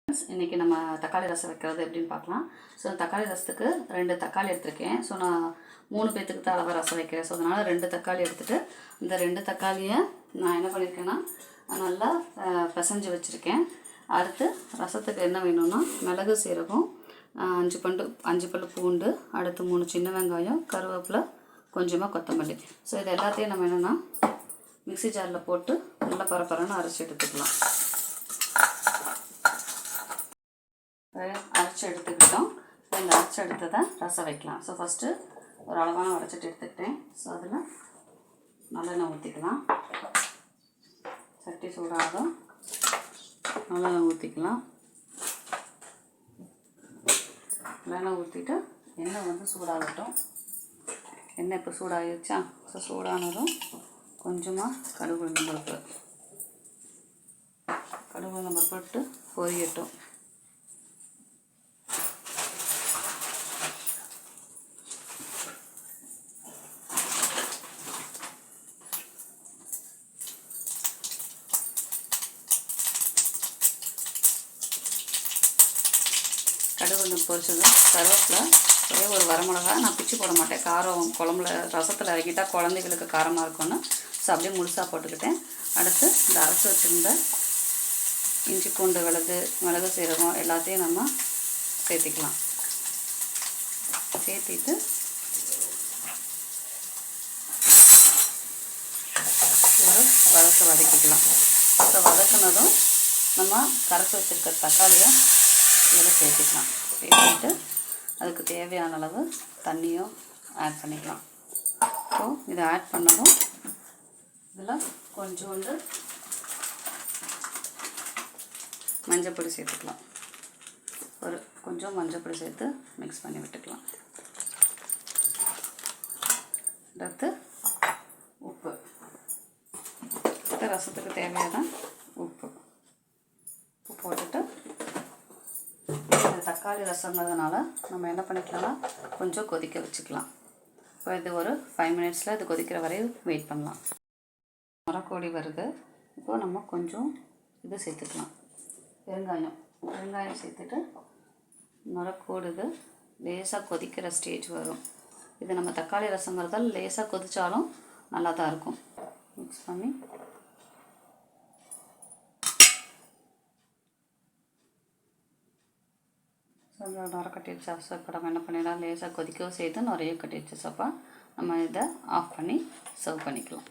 இன்றைக்கி நம்ம தக்காளி ரசம் வைக்கிறது எப்படின்னு பார்க்கலாம். ஸோ தக்காளி ரசத்துக்கு 2 தக்காளி எடுத்திருக்கேன். ஸோ நான் 3 பேர்த்துக்கு தான் அளவாக ரசம் வைக்கிறேன். ஸோ அதனால் 2 தக்காளி எடுத்துகிட்டு இந்த 2 தக்காளியை நான் என்ன பண்ணியிருக்கேன்னா நல்லா பிசைஞ்சு வச்சுருக்கேன். அடுத்து ரசத்துக்கு என்ன வேணும்னா மிளகு, சீரகம், 5 பல்லு பூண்டு, அடுத்து 3 சின்ன வெங்காயம், கருவேப்பிலை, கொஞ்சமாக கொத்தமல்லி. ஸோ இது எல்லாத்தையும் நம்ம என்னென்னா மிக்ஸி ஜாரில் போட்டு நல்லா பரப்பரன்னு அரைச்சி எடுத்துக்கலாம். அரைச்சி எடுத்துக்கிட்டோம். இந்த அரைச்சி எடுத்ததை ரசம் வைக்கலாம். ஸோ ஃபஸ்ட்டு ஒரு அளவான வடைச்சிட்டு எடுத்துக்கிட்டேன். ஸோ அதில் நல்லெண்ணெய் ஊற்றிக்கலாம். சட்டி சூடாகும், நல்லெண்ணெய் ஊற்றிக்கலாம். நல்லெண்ணெய் ஊற்றிட்டு எண்ணெய் வந்து சூடாகட்டும். எண்ணெய் இப்போ சூடாகிடுச்சா? ஸோ சூடானதும் கொஞ்சமாக கடுகு உளுந்தம் பருப்பு போட்டு பொரியட்டும். கடுகு கொஞ்சம் பொரிச்சதும் கருவேப்பிலை, ஒரே ஒரு வரமிளகா. நான் பிச்சு போட மாட்டேன், காரம் குழம்புல ரசத்தில் இறக்கிட்டால் குழந்தைகளுக்கு காரமாக இருக்கும்னு. ஸோ அப்படியே முழுசாக போட்டுக்கிட்டேன். அடுத்து இந்த அரைச்சி வச்சுருந்த இஞ்சி, பூண்டு, மிளகு, சீரகம் எல்லாத்தையும் நம்ம சேர்த்திக்கலாம். சேர்த்திட்டு ஒரு வதக்கிக்கலாம். ஸோ வதக்குனதும் நம்ம கரைச்சி வச்சுருக்க தக்காளியை இதில் சேர்த்துக்கலாம். சேர்த்துட்டு அதுக்கு தேவையான அளவு தண்ணியும் ஆட் பண்ணிக்கலாம். ஸோ இதை ஆட் பண்ணதும் இதில் கொஞ்சோண்டு மஞ்சப்பொடி சேர்த்துக்கலாம். கொஞ்சம் மஞ்சப்பொடி சேர்த்து மிக்ஸ் பண்ணி விட்டுக்கலாம். அடுத்து உப்பு, ரசத்துக்கு தேவையான உப்பு போட்டுட்டு தக்காளி ரசங்கிறதுனால நம்ம என்ன பண்ணிக்கலாம்னா கொஞ்சம் கொதிக்க வச்சுக்கலாம். இப்போ இது ஒரு 5 மினிட்ஸில் இது கொதிக்கிற வரையும் வெயிட் பண்ணலாம். மரக்கோடி வருது. இப்போது நம்ம கொஞ்சம் இது சேர்த்துக்கலாம், பெருங்காயம் சேர்த்துட்டு மரக்கோடுது லேசாக கொதிக்கிற ஸ்டேஜ் வரும். இது நம்ம தக்காளி ரசங்கிறதால் லேசாக கொதித்தாலும் நல்லா தான் இருக்கும். மிக்ஸ் பண்ணி நுர கட்டிடுச்சு. ஸோ இப்போ நம்ம என்ன பண்ணிடலாம், லேசாக கொதிக்கவும் செய்து நுரையும் கட்டிடுச்சு. ஸோ அப்போ நம்ம இதை ஆஃப் பண்ணி சர்வ் பண்ணிக்கலாம்.